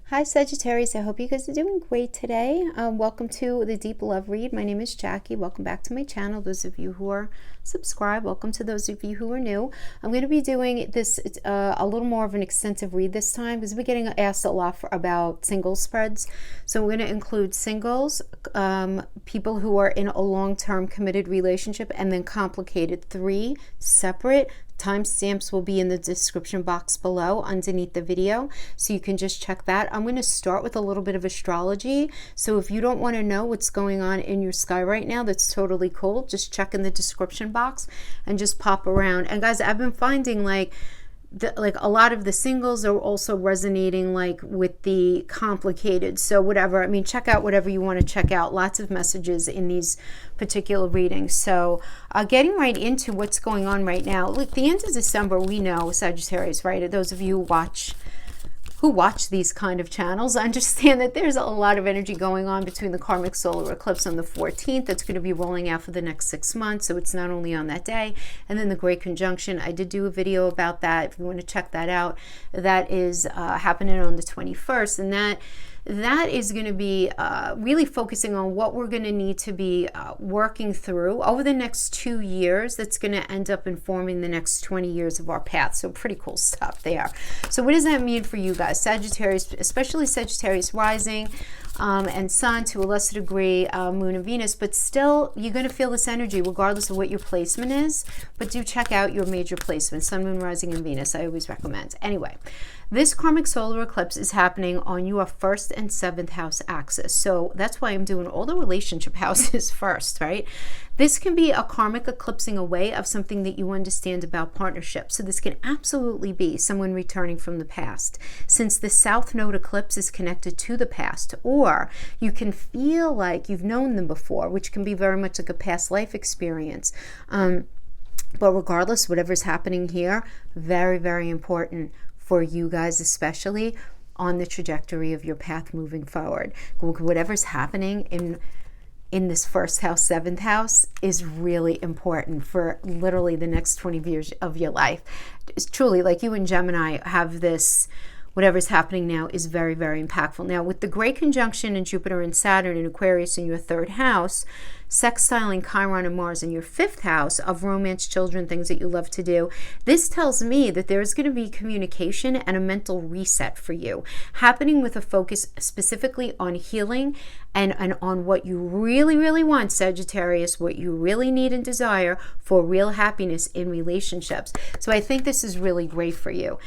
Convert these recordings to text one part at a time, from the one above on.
Hi Sagittarius, I hope you guys are doing great today. Welcome to the Deep Love Read. My name is Jackie. Welcome back to my channel. Those of you who are subscribed, welcome to those of you who are new. I'm going to be doing this a little more of an extensive read this time because we're getting asked a lot about single spreads. So we're going to include singles, people who are in a long-term committed relationship, and then complicated, 3 separate. Timestamps will be in the description box below underneath the video, so you can just check that. I'm going to start with a little bit of astrology, so if you don't want to know what's going on in your sky right now, that's totally cool. Just check in the description box and just pop around. And guys, I've been finding like a lot of the singles are also resonating like with the complicated. So whatever, I mean, check out whatever you want to check out. Lots of messages in these particular readings. So getting right into what's going on right now. Look, the end of December, we know, Sagittarius, right? Those of you who watch these kind of channels understand that there's a lot of energy going on between the karmic solar eclipse on the 14th that's going to be rolling out for the next 6 months. So it's not only on that day, and then the great conjunction. I did do a video about that if you want to check that out. That is happening on the 21st, and that is going to be really focusing on what we're going to need to be working through over the next 2 years. That's going to end up informing the next 20 years of our path. So pretty cool stuff there. So what does that mean for you guys? Sagittarius, especially Sagittarius rising and sun, to a lesser degree Moon and Venus, but still you're going to feel this energy regardless of what your placement is. But do check out your major placement, Sun, Moon, Rising, and Venus. I always recommend. Anyway, this karmic solar eclipse is happening on your 1st and 7th house axis. So that's why I'm doing all the relationship houses first, right? This can be a karmic eclipsing away of something that you understand about partnership. So this can absolutely be someone returning from the past, since the South Node eclipse is connected to the past, or you can feel like you've known them before, which can be very much like a past life experience. But regardless, whatever's happening here, very, very important for you guys, especially on the trajectory of your path moving forward. Whatever's happening in this 1st house, 7th house is really important for literally the next 20 years of your life. It's truly like you and Gemini have this. Whatever's happening now is very, very impactful. Now, with the great conjunction in Jupiter and Saturn and Aquarius in your 3rd house, sextiling Chiron and Mars in your 5th house of romance, children, things that you love to do, this tells me that there's going to be communication and a mental reset for you happening, with a focus specifically on healing and on what you really, really want, Sagittarius, what you really need and desire for real happiness in relationships. So I think this is really great for you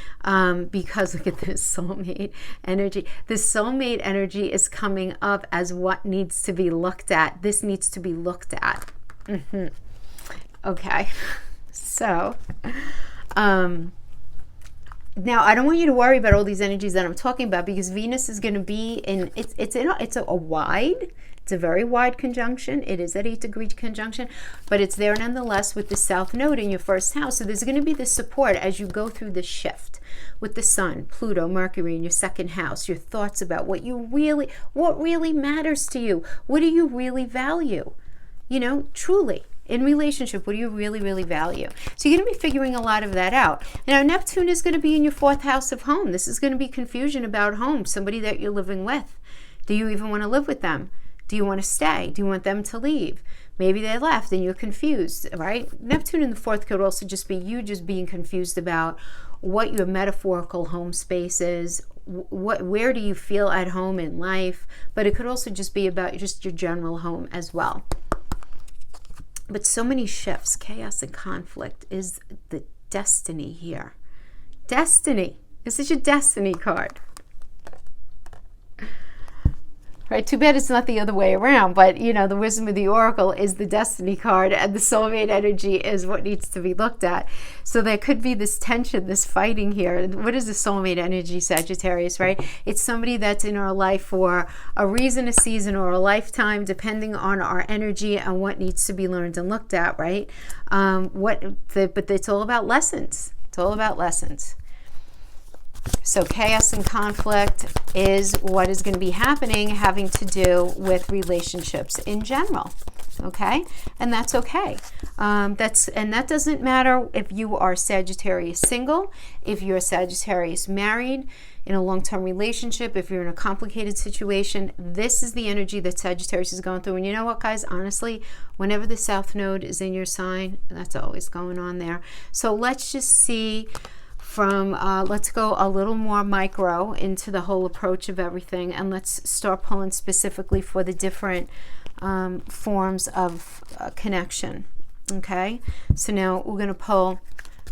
because look at this soulmate energy. This soulmate energy is coming up as what needs to be looked at. This needs to be looked at. Okay, so now I don't want you to worry about all these energies that I'm talking about, because Venus is going to be in it's a very wide conjunction. It is at 8-degree conjunction, but it's there nonetheless with the South Node in your 1st house. So there's going to be this support as you go through this shift with the Sun, Pluto, Mercury in your 2nd house. Your thoughts about what really matters to you. What do you really value? You know, truly. In relationship, what do you really, really value? So you're going to be figuring a lot of that out. Now, Neptune is going to be in your 4th house of home. This is going to be confusion about home, somebody that you're living with. Do you even want to live with them? Do you want to stay? Do you want them to leave? Maybe they left and you're confused, right? Neptune in the 4th could also just be you just being confused about what your metaphorical home space is. Where do you feel at home in life? But it could also just be about just your general home as well. But so many shifts, chaos and conflict is the destiny here. Destiny. This is your destiny card. Right? Too bad it's not the other way around, but you know, the wisdom of the oracle is the destiny card, and the soulmate energy is what needs to be looked at. So there could be this tension, this fighting here. What is the soulmate energy, Sagittarius, right? It's somebody that's in our life for a reason, a season, or a lifetime, depending on our energy and what needs to be learned and looked at, right? But it's all about lessons. It's all about lessons. So chaos and conflict is what is going to be happening, having to do with relationships in general. okay? And that's okay. And that doesn't matter if you are Sagittarius single, if you're Sagittarius married, in a long-term relationship, if you're in a complicated situation. This is the energy that Sagittarius is going through. And you know what, guys? Honestly, whenever the South Node is in your sign, that's always going on there. So let's just see from, let's go a little more micro into the whole approach of everything. And let's start pulling specifically for the different forms of connection. Okay? So now we're going to pull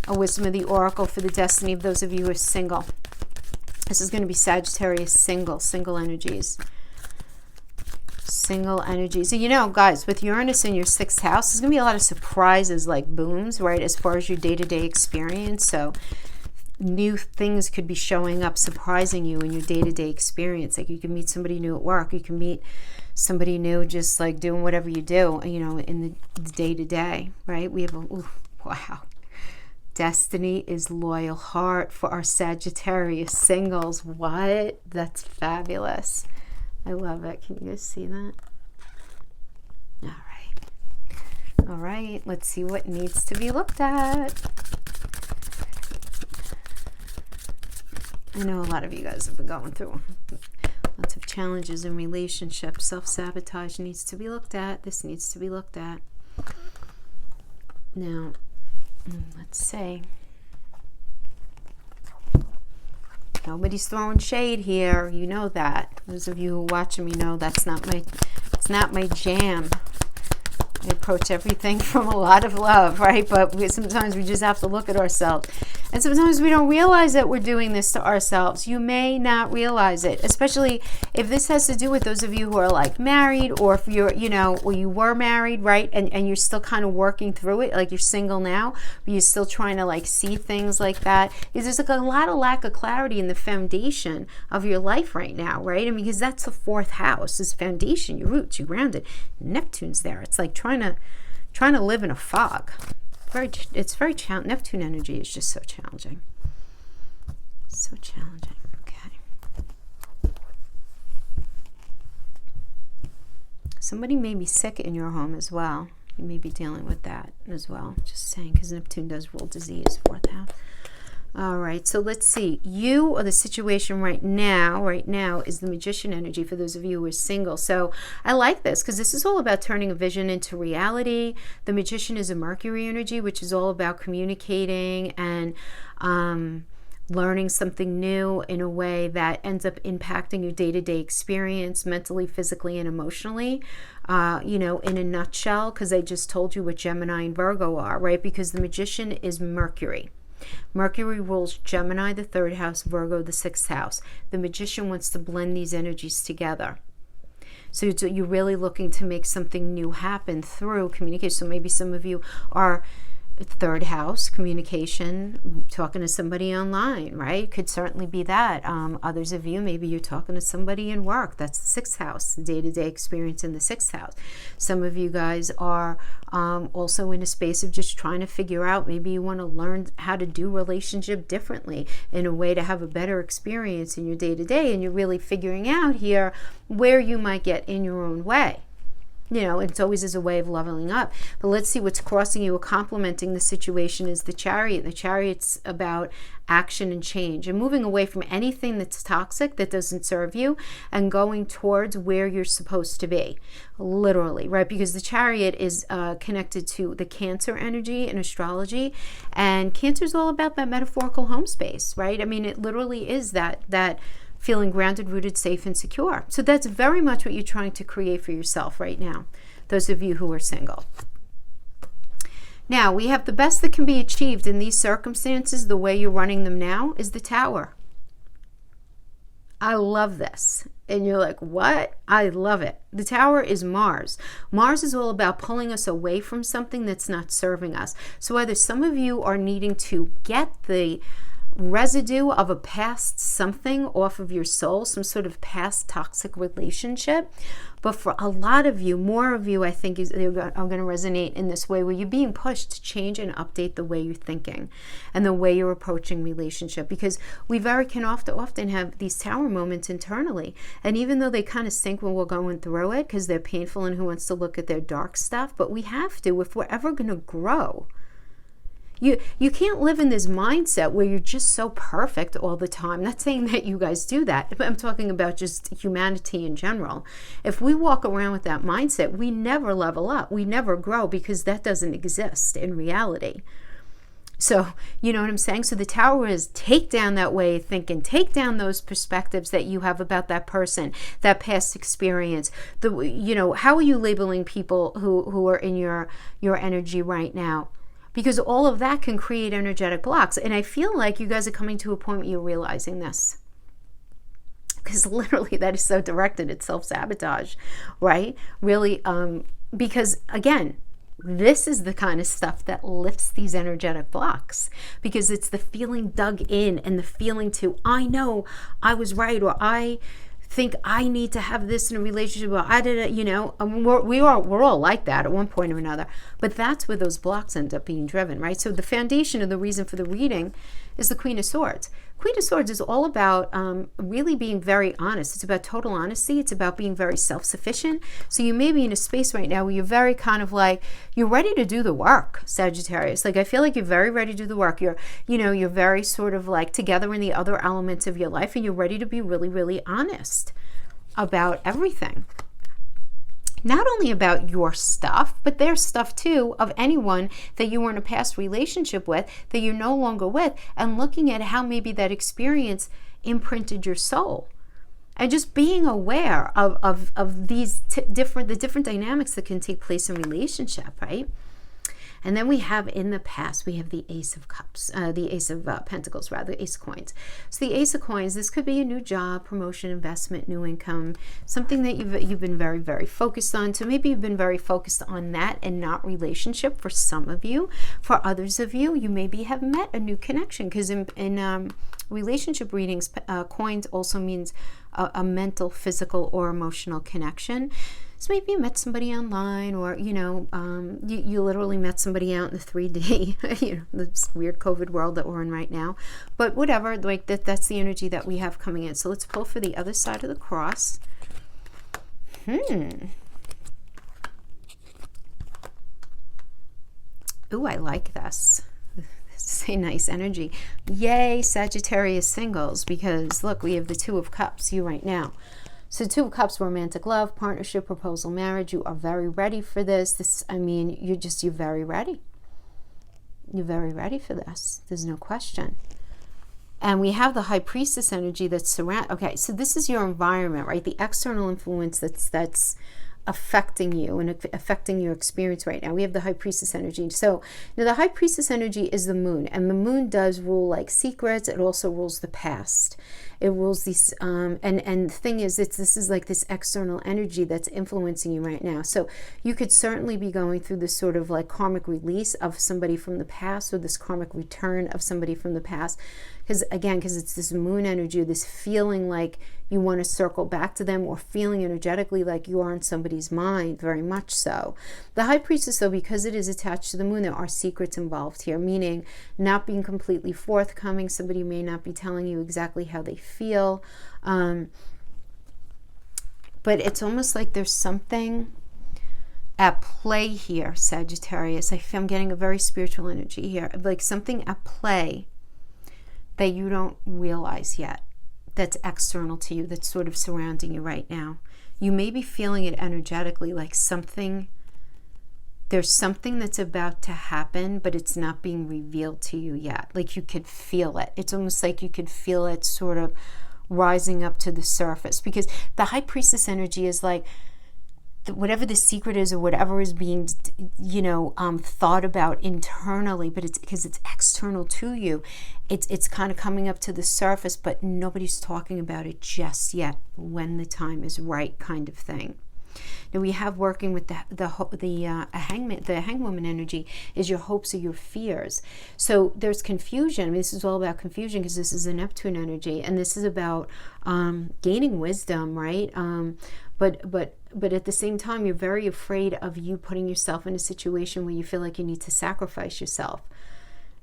a Wisdom of the Oracle for the destiny of those of you who are single. This is going to be Sagittarius single energies. Single energies. So, you know, guys, with Uranus in your 6th house, there's going to be a lot of surprises, like booms, right, as far as your day-to-day experience. So new things could be showing up, surprising you in your day-to-day experience. Like you can meet somebody new at work. You can meet somebody new just like doing whatever you do, you know, in the day-to-day, right? We have a, ooh, wow. Destiny is loyal heart for our Sagittarius singles. What? That's fabulous. I love it. Can you guys see that? All right. All right. Let's see what needs to be looked at. I know a lot of you guys have been going through lots of challenges in relationships. Self-sabotage needs to be looked at. This needs to be looked at. Now, let's see. Nobody's throwing shade here. You know that. Those of you who are watching me know it's not my jam. I approach everything from a lot of love, right? But sometimes we just have to look at ourselves. And sometimes we don't realize that we're doing this to ourselves. You may not realize it, especially if this has to do with those of you who are like married, or if you're, you know, or you were married, right? And you're still kind of working through it, like you're single now, but you're still trying to like see things like that. Because there's like a lot of lack of clarity in the foundation of your life right now, right? I mean, because that's the 4th house, is foundation, your roots, your grounded. Neptune's there. It's like trying to live in a fog. It's very challenging. Neptune energy is just so challenging. So challenging. Okay. Somebody may be sick in your home as well. You may be dealing with that as well. Just saying, because Neptune does rule disease, 4th house. All right, so let's see. You, or the situation right now is the Magician energy for those of you who are single. So I like this because this is all about turning a vision into reality. The Magician is a Mercury energy, which is all about communicating and learning something new in a way that ends up impacting your day-to-day experience, mentally, physically, and emotionally. You know, in a nutshell, because I just told you what Gemini and Virgo are, right? Because the Magician is Mercury. Mercury rules Gemini, the 3rd house, Virgo, the 6th house. The Magician wants to blend these energies together. So you're really looking to make something new happen through communication. So maybe some of you are 3rd house, communication, talking to somebody online, right? Could certainly be that. Others of you, maybe you're talking to somebody in work. That's the 6th house, the day-to-day experience in the 6th house. Some of you guys are also in a space of just trying to figure out, maybe you want to learn how to do relationship differently in a way to have a better experience in your day-to-day, and you're really figuring out here where you might get in your own way. You know, it's always as a way of leveling up. But let's see what's crossing you or complementing the situation is the Chariot. The Chariot's about action and change and moving away from anything that's toxic, that doesn't serve you, and going towards where you're supposed to be, literally, right? Because the Chariot is connected to the Cancer energy in astrology, and Cancer is all about that metaphorical home space, right? I mean, it literally is that feeling grounded, rooted, safe, and secure. So that's very much what you're trying to create for yourself right now, those of you who are single. Now, we have the best that can be achieved in these circumstances, the way you're running them now, is the Tower. I love this. And you're like, what? I love it. The Tower is Mars. Mars is all about pulling us away from something that's not serving us. So either some of you are needing to get the residue of a past something off of your soul, some sort of past toxic relationship. But for a lot of you, more of you, I think are going to resonate in this way, where you're being pushed to change and update the way you're thinking and the way you're approaching relationship, because we can often have these tower moments internally, and even though they kind of sink when we're going through it because they're painful, and who wants to look at their dark stuff, but we have to if we're ever going to grow. You can't live in this mindset where you're just so perfect all the time. Not saying that you guys do that, but I'm talking about just humanity in general. If we walk around with that mindset, we never level up. We never grow, because that doesn't exist in reality. So, you know what I'm saying? So the tower is take down that way of thinking, take down those perspectives that you have about that person, that past experience. How are you labeling people who are in your energy right now? Because all of that can create energetic blocks. And I feel like you guys are coming to a point where you're realizing this. Because literally that is so directed at self-sabotage, right? Really, because again, this is the kind of stuff that lifts these energetic blocks, because it's the feeling dug in and the feeling to, I know I was right, or I think I need to have this in a relationship, or I did it, we're all like that at one point or another. But that's where those blocks end up being driven, right? So the foundation of the reason for the reading is the Queen of Swords. Queen of Swords is all about really being very honest. It's about total honesty. It's about being very self-sufficient. So you may be in a space right now where you're very kind of like, you're ready to do the work, Sagittarius. Like, I feel like you're very ready to do the work. You're very sort of like together in the other elements of your life, and you're ready to be really, really honest about everything. Not only about your stuff, but their stuff too, of anyone that you were in a past relationship with that you're no longer with, and looking at how maybe that experience imprinted your soul. And just being aware of these different dynamics that can take place in relationship, right? And then we have in the past, we have the Ace of Cups, the Ace of Pentacles, rather, Ace of Coins. So the Ace of Coins, this could be a new job, promotion, investment, new income, something that you've been very, very focused on. So maybe you've been very focused on that and not relationship for some of you. For others of you, you maybe have met a new connection, because in relationship readings, coins also means a mental, physical, or emotional connection. So maybe you met somebody online, or, you literally met somebody out in the 3D, this weird COVID world that we're in right now. But whatever, like that's the energy that we have coming in. So let's pull for the other side of the cross. Ooh, I like this. This is a nice energy. Yay, Sagittarius singles, because look, we have the Two of Cups, you right now. So Two of Cups, romantic love, partnership, proposal, marriage. You are very ready for this. You're very ready. You're very ready for this. There's no question. And we have the High Priestess energy that's okay, so this is your environment, right? The external influence that's affecting you and affecting your experience right now. We have the High Priestess energy. So now the High Priestess energy is the moon, and the moon does rule like secrets. It also rules the past. It rules these, and the thing is, this is like this external energy that's influencing you right now. So you could certainly be going through this sort of like karmic release of somebody from the past, or this karmic return of somebody from the past. Because it's this moon energy, this feeling like you want to circle back to them, or feeling energetically like you are in somebody's mind, very much so. The High Priestess, though, because it is attached to the moon, there are secrets involved here, meaning not being completely forthcoming. Somebody may not be telling you exactly how they feel. But it's almost like there's something at play here, Sagittarius. I'm getting a very spiritual energy here, like something at play that you don't realize yet, that's external to you, that's sort of surrounding you right now. You may be feeling it energetically, like there's something that's about to happen, but it's not being revealed to you yet. Like you could feel it. It's almost like you could feel it sort of rising up to the surface, because the High Priestess energy is like, whatever the secret is, or whatever is being, thought about internally, but it's because it's external to you. It's kind of coming up to the surface, but nobody's talking about it just yet, when the time is right, kind of thing. Now we have working with the hangwoman energy is your hopes or your fears. So there's confusion. I mean, this is all about confusion because this is a Neptune energy, and this is about gaining wisdom, right? But at the same time, you're very afraid of you putting yourself in a situation where you feel like you need to sacrifice yourself,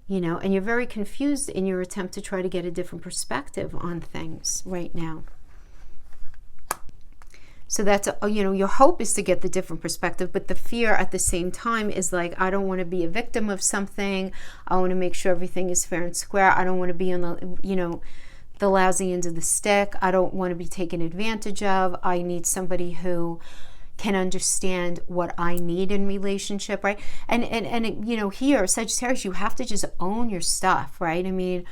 you know, and you're very confused in your attempt to try to get a different perspective on things right now. So that's, you know, your hope is to get the different perspective, but the fear at the same time is like, I don't want to be a victim of something. I want to make sure everything is fair and square. I don't want to be on the, you know, the lousy end of the stick. I don't want to be taken advantage of. I need somebody who can understand what I need in relationship, right? And you know, here, Sagittarius, you have to just own your stuff, right? I mean,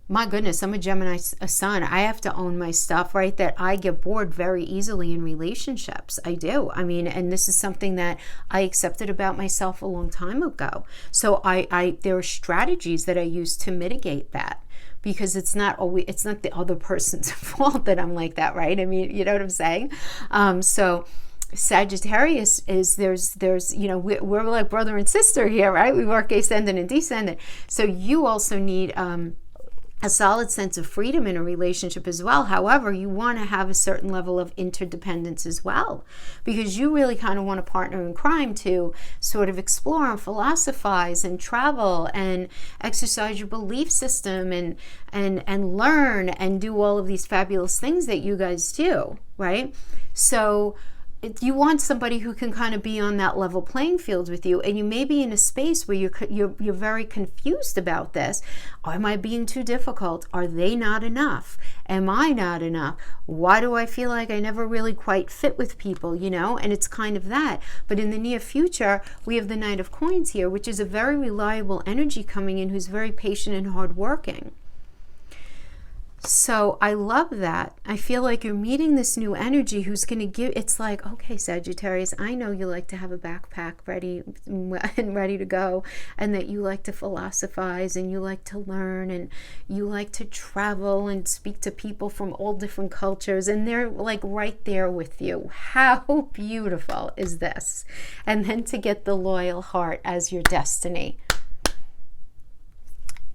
my goodness, I'm a Gemini sun. I have to own my stuff, right? That I get bored very easily in relationships. I do. I mean, and this is something that I accepted about myself a long time ago. So there are strategies that I use to mitigate that, because it's not the other person's fault that I'm like that, right? I mean, you know what I'm saying? So Sagittarius is there's you know, we're like brother and sister here, right? We work ascendant and descendant. So you also need a solid sense of freedom in a relationship as well. However, you want to have a certain level of interdependence as well, because you really kind of want a partner in crime to sort of explore and philosophize and travel and exercise your belief system and learn and do all of these fabulous things that you guys do, right? So you want somebody who can kind of be on that level playing field with you, and you may be in a space where you're very confused about this. Am I being too difficult? Are they not enough? Am I not enough? Why do I feel like I never really quite fit with people, you know? And it's kind of that. But in the near future, we have the Knight of Coins here, which is a very reliable energy coming in, who's very patient and hardworking. So I love that. I feel like you're meeting this new energy who's going to give, it's like, okay, Sagittarius, I know you like to have a backpack ready and ready to go, and that you like to philosophize and you like to learn and you like to travel and speak to people from all different cultures, and they're like right there with you. How beautiful is this? And then to get the loyal heart as your destiny.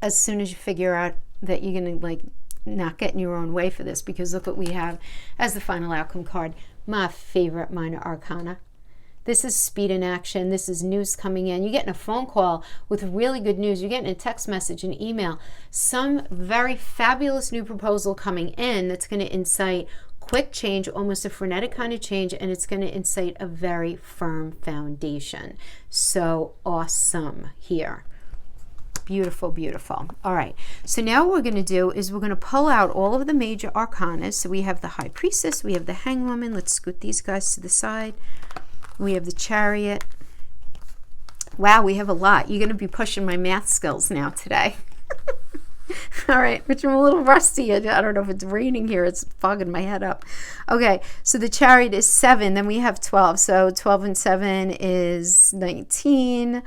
As soon as you figure out that you're going to like not get in your own way for this, because look what we have as the final outcome card, my favorite minor arcana. This is speed in action. This is news coming in. You're getting a phone call with really good news. You're getting a text message, an email, some very fabulous new proposal coming in that's going to incite quick change, almost a frenetic kind of change, and it's going to incite a very firm foundation. So awesome here. Beautiful, beautiful. All right, so now what we're going to do is we're going to pull out all of the major arcana. So we have the High Priestess, we have the Hangwoman. Let's scoot these guys to the side. We have the Chariot. Wow, we have a lot. You're going to be pushing my math skills now today. All right, which I'm a little rusty. I don't know if it's raining here. It's fogging my head up. Okay, so the Chariot is 7. Then we have 12. So 12 and 7 is 19.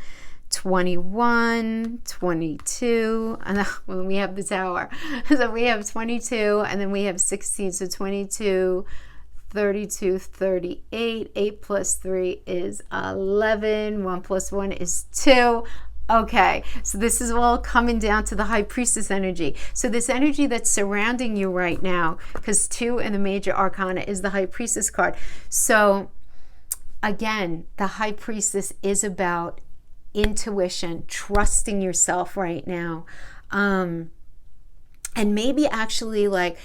21, 22, and then we have the Tower. So we have 22, and then we have 16. So 22, 32, 38. 8 plus 3 is 11. 1 plus 1 is 2. Okay, so this is all coming down to the High Priestess energy. So this energy that's surrounding you right now, because 2 in the major arcana is the High Priestess card. So again, the High Priestess is about intuition, trusting yourself right now, and maybe actually like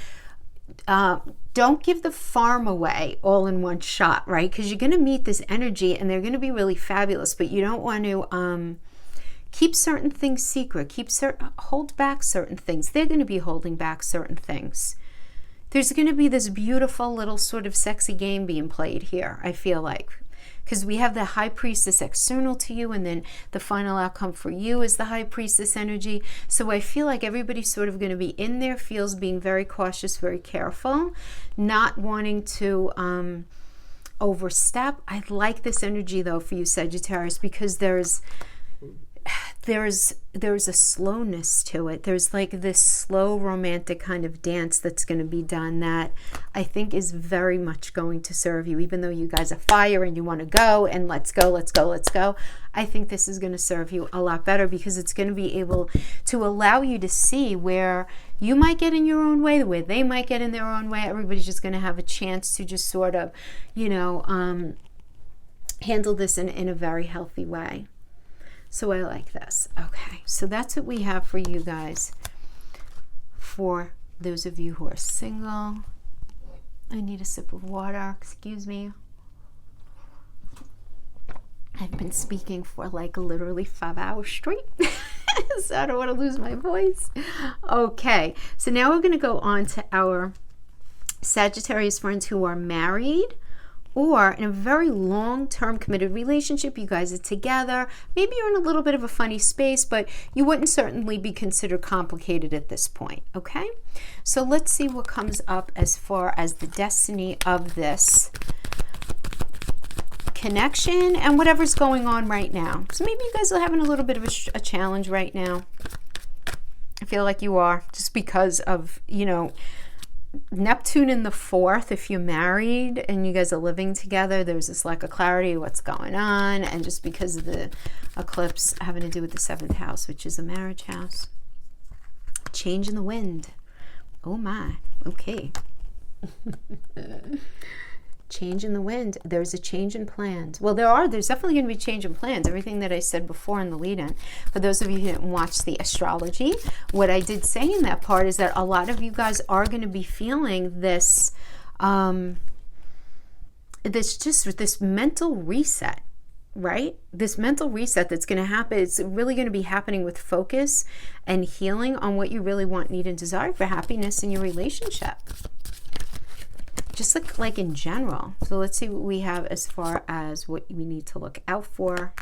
don't give the farm away all in one shot, right? Because you're going to meet this energy and they're going to be really fabulous, but you don't want to keep certain things secret, hold back certain things. They're going to be holding back certain things. There's going to be this beautiful little sort of sexy game being played here, I feel like. Because we have the High Priestess external to you, and then the final outcome for you is the High Priestess energy. So I feel like everybody's sort of going to be in their fields, being very cautious, very careful, not wanting to overstep. I like this energy, though, for you, Sagittarius, because there's there's a slowness to it. There's like this slow romantic kind of dance that's going to be done that I think is very much going to serve you, even though you guys are fire and you want to go and let's go, let's go, let's go. I think this is going to serve you a lot better because it's going to be able to allow you to see where you might get in your own way, where they might get in their own way. Everybody's just going to have a chance to just sort of, handle this in a very healthy way. So I like this. Okay, so that's what we have for you guys. For those of you who are single, I need a sip of water. Excuse me. I've been speaking for like literally 5 hours straight. So I don't want to lose my voice. Okay, so now we're going to go on to our Sagittarius friends who are married or in a very long-term committed relationship. You guys are together. Maybe you're in a little bit of a funny space, but you wouldn't certainly be considered complicated at this point, okay? So let's see what comes up as far as the destiny of this connection and whatever's going on right now. So maybe you guys are having a little bit of a challenge right now. I feel like you are, just because of, Neptune in the 4th. If you're married and you guys are living together, there's this lack of clarity of what's going on, and just because of the eclipse having to do with the 7th house, which is a marriage house. Change in the wind. Oh my. Okay. Change in the wind. There's a change in plans. Well, there's definitely going to be change in plans. Everything that I said before in the lead-in. For those of you who didn't watch the astrology, what I did say in that part is that a lot of you guys are going to be feeling this, this mental reset, right? This mental reset that's going to happen. It's really going to be happening with focus and healing on what you really want, need, and desire for happiness in your relationship. Just like in general. So let's see what we have as far as what we need to look out for.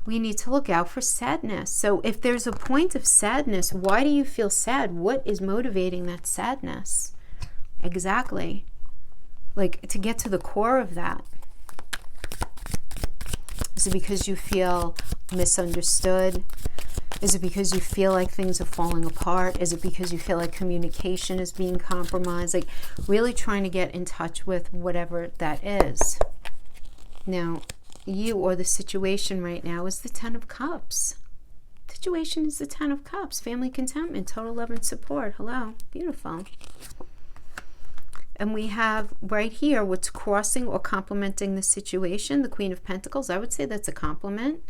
We need to look out for sadness. So if there's a point of sadness, why do you feel sad? What is motivating that sadness? Exactly. Like, to get to the core of that. Is it because you feel misunderstood? Is it because you feel like things are falling apart? Is it because you feel like communication is being compromised? Like, really trying to get in touch with whatever that is. Now, you or the situation right now is the 10 of Cups. Situation is the 10 of Cups. Family contentment, total love and support. Hello. Beautiful. And we have right here what's crossing or complementing the situation, the Queen of Pentacles. I would say that's a compliment.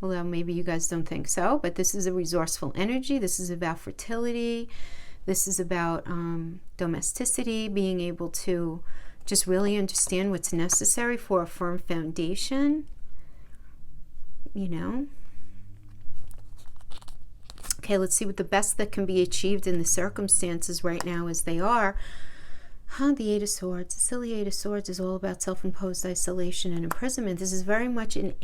Although maybe you guys don't think so, but this is a resourceful energy. This is about fertility. This is about domesticity, being able to just really understand what's necessary for a firm foundation, Okay, let's see what the best that can be achieved in the circumstances right now as they are. The 8 of Swords. The silly 8 of Swords is all about self-imposed isolation and imprisonment. This is very much an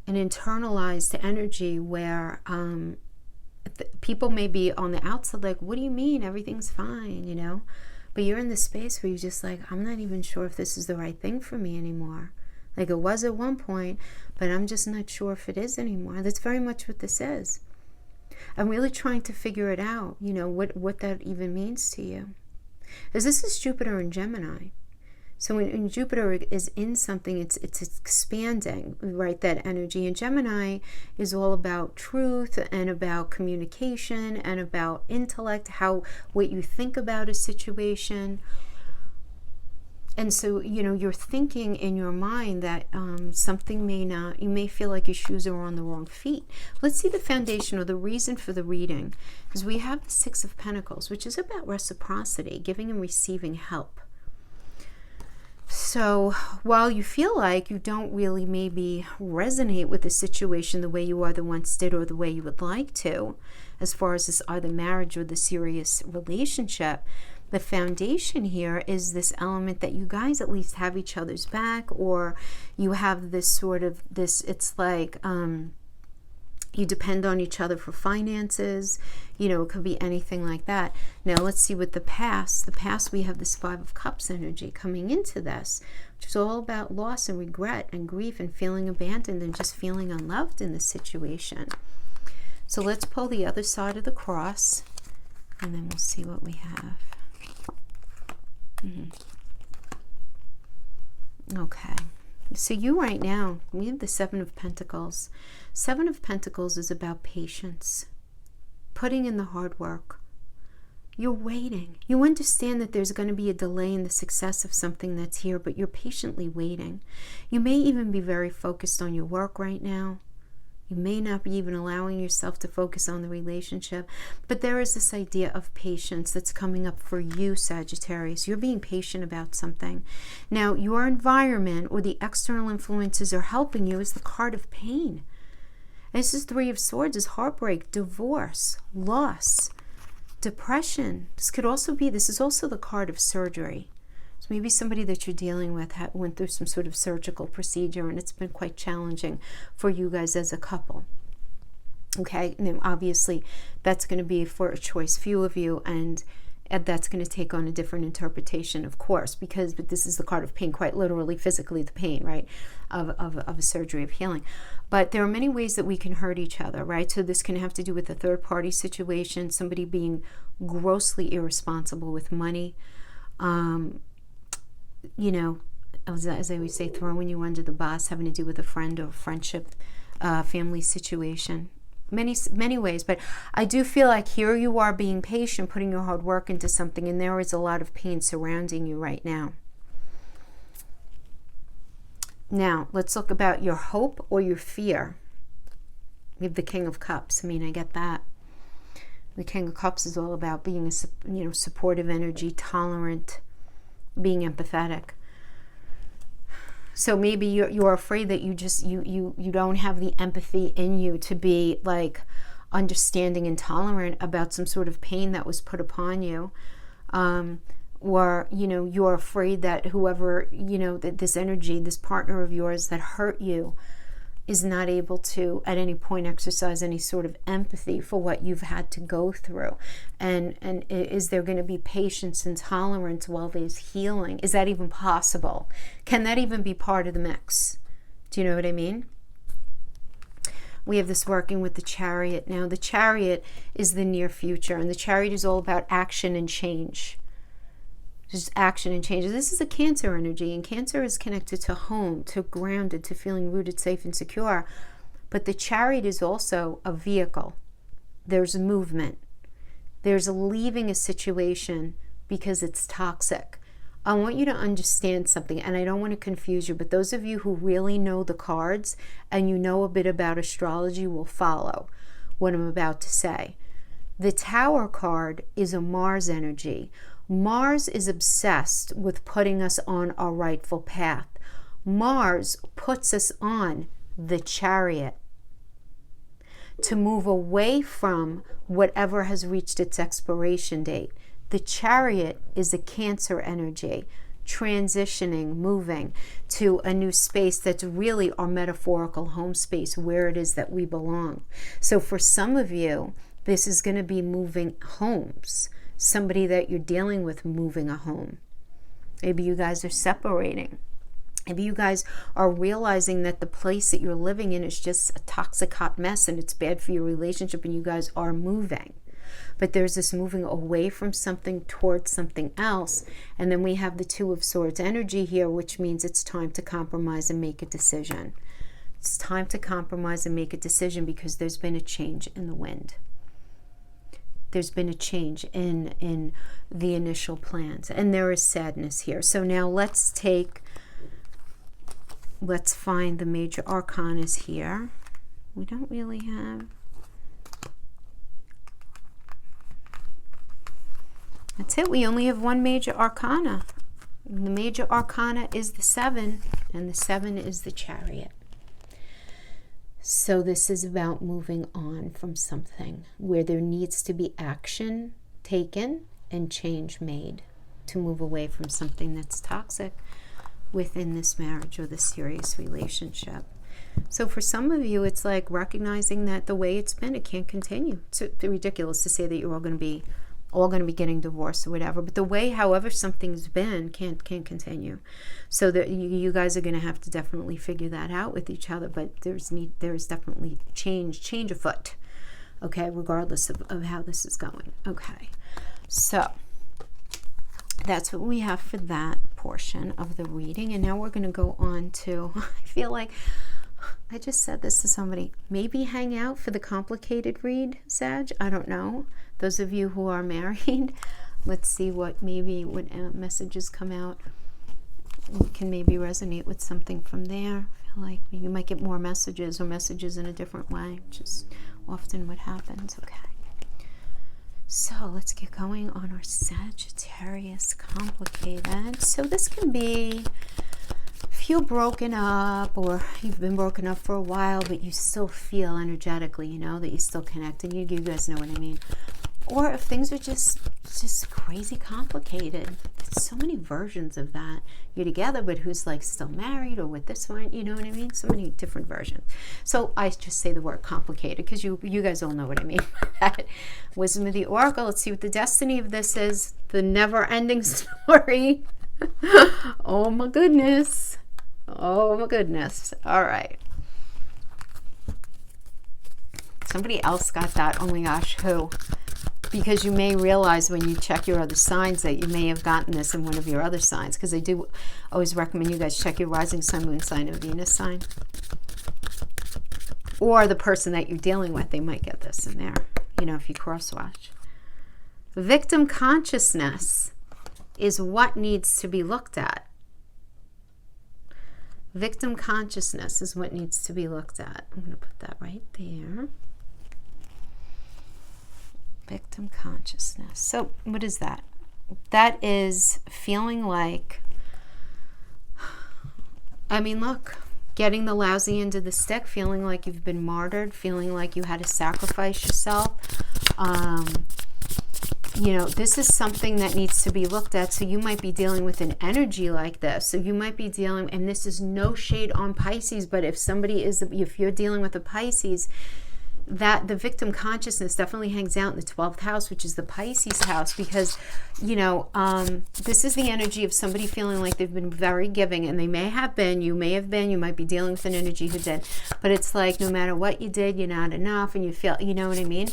internalized energy where people may be on the outside like, what do you mean everything's fine, but you're in this space where you're just like, I'm not even sure if this is the right thing for me anymore. Like, it was at one point, but I'm just not sure if it is anymore. That's very much what this is. I'm really trying to figure it out, what that even means to you. As this is Jupiter and Gemini. So when Jupiter is in something, it's expanding, right, that energy. And Gemini is all about truth and about communication and about intellect, what you think about a situation. And so, you're thinking in your mind that something you may feel like your shoes are on the wrong feet. Let's see the foundation or the reason for the reading. Because we have the 6 of Pentacles, which is about reciprocity, giving and receiving help. So while you feel like you don't really maybe resonate with the situation the way you either once did or the way you would like to, as far as this either marriage or the serious relationship, the foundation here is this element that you guys at least have each other's back, or you have this sort of it's like You depend on each other for finances. You know, it could be anything like that. Now, let's see with the past. The past, we have this Five of Cups energy coming into this, which is all about loss and regret and grief and feeling abandoned and just feeling unloved in this situation. So let's pull the other side of the cross, and then we'll see what we have. Okay. So you right now, we have the Seven of Pentacles. Seven of Pentacles is about patience, putting in the hard work. You're waiting. You understand that there's going to be a delay in the success of something that's here, but you're patiently waiting. You may even be very focused on your work right now. You may not be even allowing yourself to focus on the relationship, but there is this idea of patience that's coming up for you, Sagittarius. You're being patient about something. Now, your environment or the external influences are helping you is the card of pain. And this is Three of Swords, is heartbreak, divorce, loss, depression. This is also the card of surgery. So maybe somebody that you're dealing with went through some sort of surgical procedure, and it's been quite challenging for you guys as a couple. Okay, and obviously that's going to be for a choice few of you, and that's going to take on a different interpretation, of course, but this is the card of pain, quite literally, physically the pain, right, of a surgery, of healing. But there are many ways that we can hurt each other, right? So this can have to do with a third-party situation, somebody being grossly irresponsible with money, you know, as I always say, throwing you under the bus, having to do with a friend or friendship, family situation. Many ways, but I do feel like here you are being patient, putting your hard work into something, and there is a lot of pain surrounding you right now. Now, let's look about your hope or your fear. We have the King of Cups. I mean, I get that. The King of Cups is all about being a supportive energy, tolerant, being empathetic. So maybe you're afraid that you don't have the empathy in you to be like understanding and tolerant about some sort of pain that was put upon you, or you're afraid that whoever that this energy, this partner of yours that hurt you, is not able to at any point exercise any sort of empathy for what you've had to go through. And is there going to be patience and tolerance while there's healing? Is that even possible? Can that even be part of the mix? Do you know what I mean? We have this working with the Chariot. Now, the Chariot is the near future, and the Chariot is all about action and change. Just action and change. This is a Cancer energy, and Cancer is connected to home, to grounded, to feeling rooted, safe, and secure. But the Chariot is also a vehicle. There's movement. There's leaving a situation because it's toxic. I want you to understand something, and I don't want to confuse you, but those of you who really know the cards and you know a bit about astrology will follow what I'm about to say. The Tower card is a Mars energy. Mars is obsessed with putting us on our rightful path. Mars puts us on the Chariot to move away from whatever has reached its expiration date. The Chariot is a Cancer energy, transitioning, moving to a new space that's really our metaphorical home space, where it is that we belong. So for some of you, this is going to be moving homes. Somebody that you're dealing with moving a home. Maybe you guys are separating. Maybe you guys are realizing that the place that you're living in is just a toxic hot mess and it's bad for your relationship, and you guys are moving. But there's this moving away from something towards something else. And then we have the Two of Swords energy here, which means it's time to compromise and make a decision. It's time to compromise and make a decision because there's been a change in the wind. There's been a change in the initial plans, and there is sadness here. So now let's find the major arcanas here. We don't really have. That's it. We only have one major arcana. And the major arcana is the 7, and the 7 is the Chariot. So this is about moving on from something where there needs to be action taken and change made to move away from something that's toxic within this marriage or this serious relationship. So for some of you, it's like recognizing that the way it's been, it can't continue. It's ridiculous to say that you're all going to be getting divorced or whatever, but the way, however something's been, can't continue. So that you guys are going to have to definitely figure that out with each other. But there's definitely change afoot. Okay, regardless of how this is going. Okay, so that's what we have for that portion of the reading. And now we're going to go on to, I feel like I just said this to somebody, maybe hang out for the complicated read, Sag. I don't know. Those of you who are married, let's see what messages come out. You can maybe resonate with something from there. I feel like you might get more messages or messages in a different way, which is often what happens. Okay. So let's get going on our Sagittarius complicated. So this can be, if you're broken up or you've been broken up for a while, but you still feel energetically, you know, that you still connect, and you guys know what I mean. Or if things are just crazy complicated. There's so many versions of that. You're together, but who's like still married, or with this one, you know what I mean? So many different versions. So I just say the word complicated because you guys all know what I mean by that. Wisdom of the Oracle. Let's see what the destiny of this is. The never-ending story. Oh my goodness. Oh my goodness. All right. Somebody else got that. Oh my gosh, who? Because you may realize when you check your other signs that you may have gotten this in one of your other signs, because I do always recommend you guys check your rising sun, moon sign, and Venus sign. Or the person that you're dealing with, they might get this in there, you know, if you cross-watch. Victim consciousness is what needs to be looked at. Victim consciousness is what needs to be looked at. I'm going to put that right there. Victim consciousness. So what is that? That is feeling like, I mean, look, getting the lousy end of the stick, feeling like you've been martyred, feeling like you had to sacrifice yourself. You know, this is something that needs to be looked at. So you might be dealing with an energy like this. So you might be dealing, and this is no shade on Pisces, but if you're dealing with a Pisces, that the victim consciousness definitely hangs out in the 12th house, which is the Pisces house, because, you know, this is the energy of somebody feeling like they've been very giving, and they may have been, you might be dealing with an energy who did, but it's like no matter what you did, you're not enough, and you feel, you know what I mean?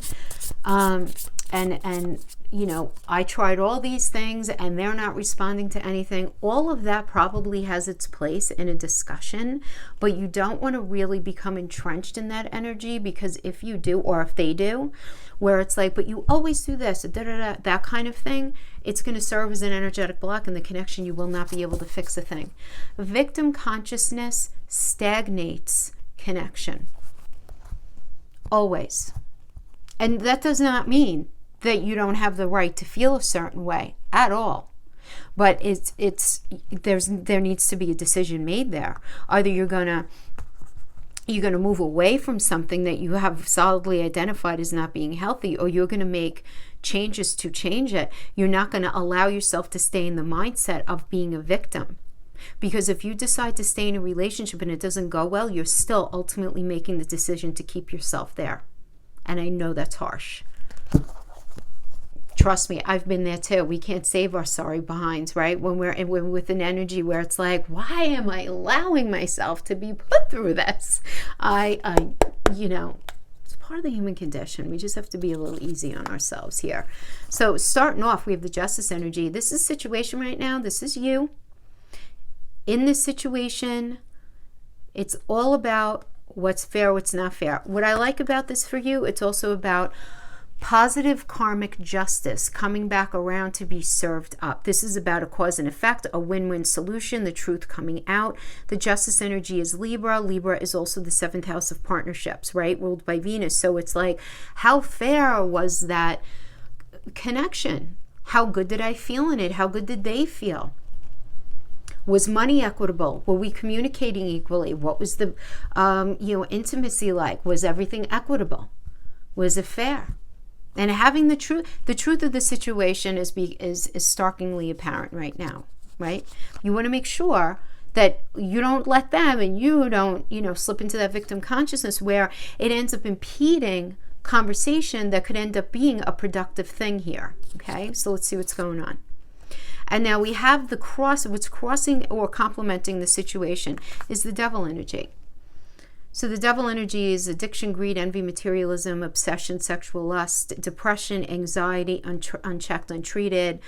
And you know, I tried all these things and they're not responding to anything. All of that probably has its place in a discussion, but you don't want to really become entrenched in that energy, because if you do, or if they do, where it's like, but you always do this, that kind of thing, it's going to serve as an energetic block in the connection. You will not be able to fix a thing. Victim consciousness stagnates connection. Always. And that does not mean that you don't have the right to feel a certain way at all. But there needs to be a decision made there. Either you're gonna move away from something that you have solidly identified as not being healthy, or you're gonna make changes to change it. You're not gonna allow yourself to stay in the mindset of being a victim. Because if you decide to stay in a relationship and it doesn't go well, you're still ultimately making the decision to keep yourself there. And I know that's harsh. Trust me, I've been there too. We can't save our sorry behinds, right? When we're with an energy where it's like, why am I allowing myself to be put through this? You know, it's part of the human condition. We just have to be a little easy on ourselves here. So starting off, we have the Justice energy. This is a situation right now. This is you. In this situation, it's all about what's fair, what's not fair. What I like about this for you, it's also about positive karmic justice coming back around to be served up. This is about a cause and effect, a win-win solution, the truth coming out. The Justice energy is Libra. Libra is also the 7th house of partnerships, right? Ruled by Venus. So it's like, how fair was that connection? How good did I feel in it? How good did they feel? Was money equitable? Were we communicating equally? What was the intimacy like? Was everything equitable? Was it fair? And having the truth of the situation is starkly apparent right now, right? You want to make sure that you don't let them, and you don't, slip into that victim consciousness where it ends up impeding conversation that could end up being a productive thing here. Okay, so let's see what's going on. And now we have what's crossing or complementing the situation is the devil energy. So the devil energy is addiction, greed, envy, materialism, obsession, sexual lust, depression, anxiety, unchecked, untreated,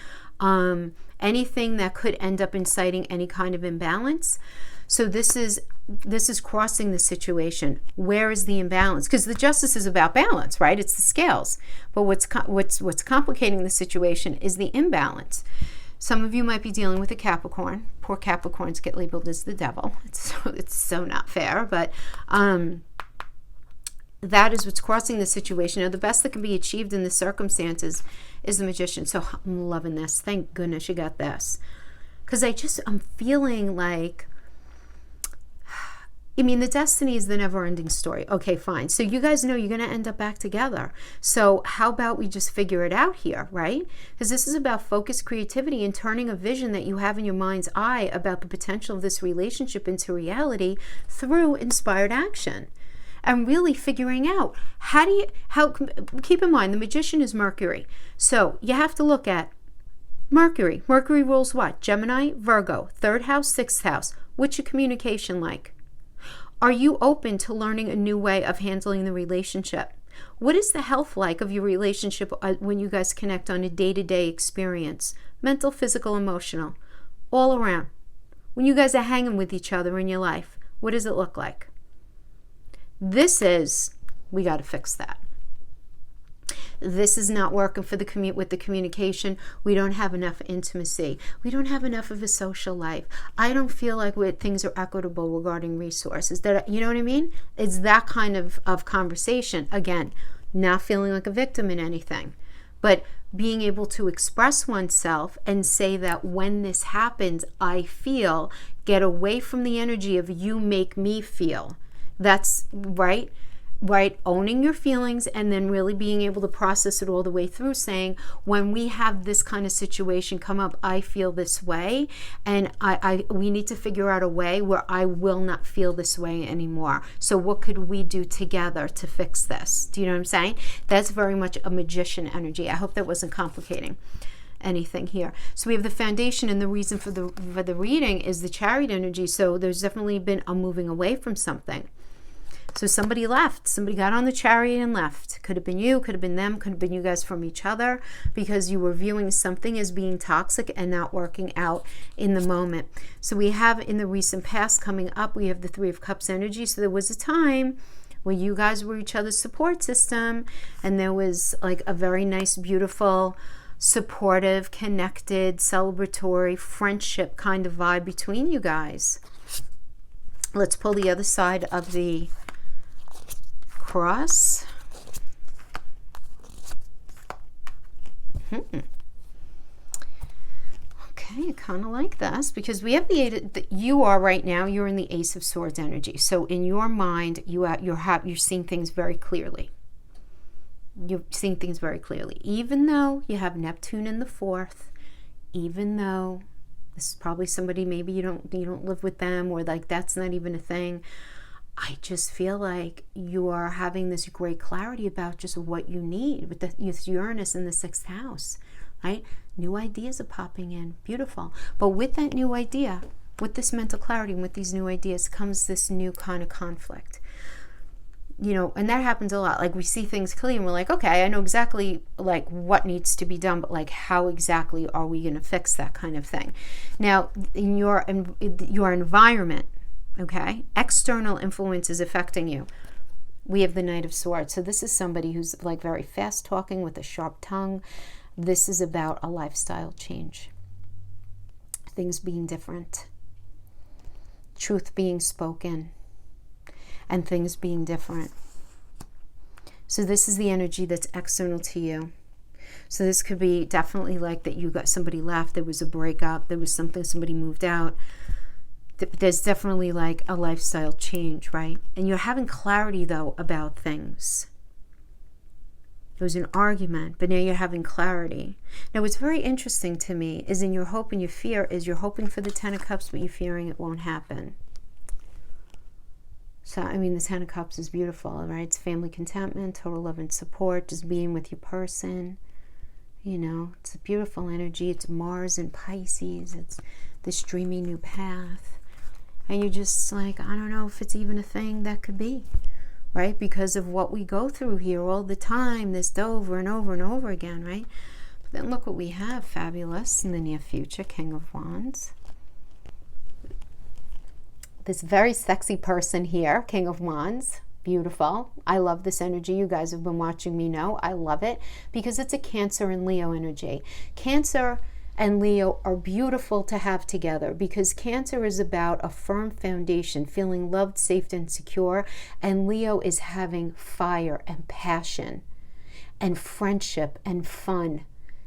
anything that could end up inciting any kind of imbalance. So this is crossing the situation. Where is the imbalance? Because the justice is about balance, right? It's the scales. But what's complicating the situation is the imbalance. Some of you might be dealing with a Capricorn. Poor Capricorns get labeled as the devil. It's so not fair, but that is what's crossing the situation. Now, the best that can be achieved in the circumstances is the Magician. So I'm loving this. Thank goodness you got this. Because I'm feeling like, the destiny is the never-ending story. Okay, fine. So you guys know you're going to end up back together. So how about we just figure it out here, right? Because this is about focused creativity and turning a vision that you have in your mind's eye about the potential of this relationship into reality through inspired action. And really figuring out keep in mind, the Magician is Mercury. So you have to look at Mercury. Mercury rules what? Gemini, Virgo, 3rd house, 6th house. What's your communication like? Are you open to learning a new way of handling the relationship? What is the health like of your relationship when you guys connect on a day-to-day experience? Mental, physical, emotional, all around. When you guys are hanging with each other in your life, what does it look like? We got to fix that. This is not working for with the communication. We don't have enough intimacy. We don't have enough of a social life. I don't feel like things are equitable regarding resources. You know what I mean? It's that kind of conversation. Again, not feeling like a victim in anything, but being able to express oneself and say that when this happens, I feel, get away from the energy of you make me feel. That's right. Right, owning your feelings and then really being able to process it all the way through, saying, when we have this kind of situation come up, I feel this way, and we need to figure out a way where I will not feel this way anymore. So what could we do together to fix this? Do you know what I'm saying? That's very much a Magician energy. I hope that wasn't complicating anything here. So we have the foundation, and the reason for the reading is the Chariot energy. So there's definitely been a moving away from something. So somebody left. Somebody got on the Chariot and left. Could have been you, could have been them, could have been you guys from each other, because you were viewing something as being toxic and not working out in the moment. So we have in the recent past coming up, we have the 3 of Cups energy. So there was a time where you guys were each other's support system, and there was like a very nice, beautiful, supportive, connected, celebratory, friendship kind of vibe between you guys. Let's pull the other side of the cross. Okay, I kind of like this because we have you are right now, you're in the Ace of Swords energy. So in your mind, you're seeing things very clearly. You're seeing things very clearly, even though you have Neptune in the 4th, even though this is probably somebody maybe you don't live with them, or like that's not even a thing. I just feel like you are having this great clarity about just what you need with Uranus in the 6th house, right? New ideas are popping in. Beautiful. But with that new idea, with this mental clarity and with these new ideas comes this new kind of conflict. And that happens a lot. Like we see things clearly and we're like, okay, I know exactly like what needs to be done, but like how exactly are we going to fix that kind of thing? Now, in your environment, okay, external influences affecting you. We have the Knight of Swords. So this is somebody who's like very fast talking with a sharp tongue. This is about a lifestyle change. Things being different. Truth being spoken. And things being different. So this is the energy that's external to you. So this could be definitely like that you got somebody left, there was a breakup, there was something, somebody moved out. There's definitely like a lifestyle change, right? And you're having clarity though about things. There was an argument, but now you're having clarity. Now, what's very interesting to me is in your hope and your fear is you're hoping for the Ten of Cups, but you're fearing it won't happen. So, I mean, the Ten of Cups is beautiful, right? It's family contentment, total love and support, just being with your person. You know, it's a beautiful energy. It's Mars and Pisces. It's this dreamy new path. And you're just like, I don't know if it's even a thing that could be, right? Because of what we go through here all the time, this over and over and over again, right? But then look what we have, fabulous in the near future, King of Wands. This very sexy person here, King of Wands, beautiful. I love this energy. You guys have been watching me know. I love it because it's a Cancer and Leo energy. Cancer and Leo are beautiful to have together because Cancer is about a firm foundation, feeling loved, safe, and secure. And Leo is having fire and passion and friendship and fun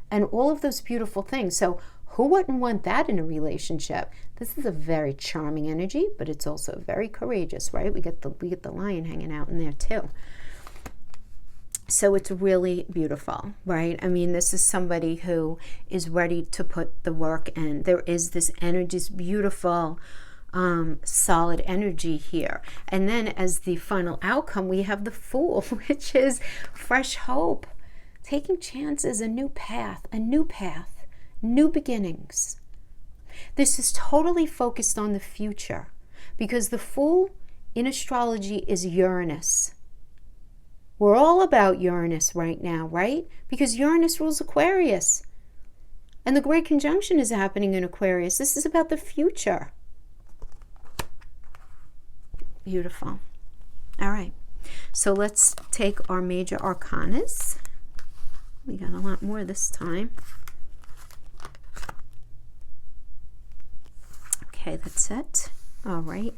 and all of those beautiful things. So who wouldn't want that in a relationship? This is a very charming energy, but it's also very courageous, right? We get the lion hanging out in there too. So it's really beautiful, right? I mean, this is somebody who is ready to put the work in. There is this energy, this beautiful, solid energy here. And then as the final outcome, we have the Fool, which is fresh hope, taking chances, a new path, new beginnings. This is totally focused on the future because the Fool in astrology is Uranus. We're all about Uranus right now, right? Because Uranus rules Aquarius. And the Great Conjunction is happening in Aquarius. This is about the future. Beautiful. All right. So let's take our major arcanas. We got a lot more this time. Okay, that's it. All right.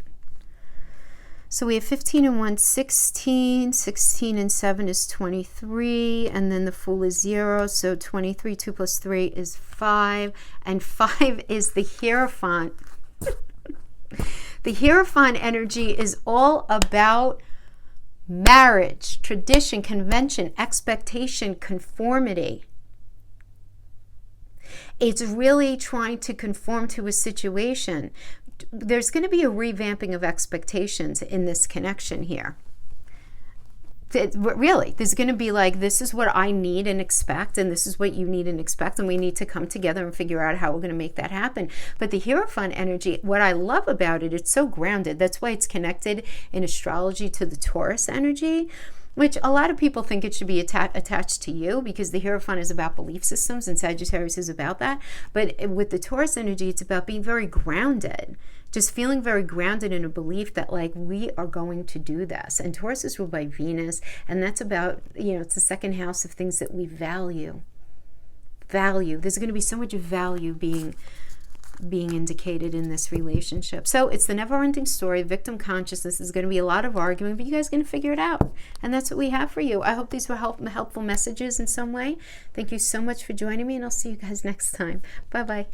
So we have 15 and 1, 16. 16 and 7 is 23. And then the Fool is 0. So 23, 2 plus 3 is 5. And 5 is the Hierophant. The Hierophant energy is all about marriage, tradition, convention, expectation, conformity. It's really trying to conform to a situation. There's going to be a revamping of expectations in this connection here. Really, there's going to be like, this is what I need and expect, and this is what you need and expect, and we need to come together and figure out how we're going to make that happen. But the Hierophant energy, what I love about it, it's so grounded. That's why it's connected in astrology to the Taurus energy, which a lot of people think it should be attached to you because the Hierophant is about belief systems and Sagittarius is about that. But with the Taurus energy, it's about being very grounded, just feeling very grounded in a belief that like we are going to do this. And Taurus is ruled by Venus, and that's about, you know, it's the second house of things that we value. There's going to be so much value being indicated in this relationship. So it's the never-ending story. Victim consciousness is going to be a lot of arguing, but you guys are going to figure it out. And that's what we have for you. I hope these were helpful messages in some way. Thank you so much for joining me, and I'll see you guys next time. Bye-bye.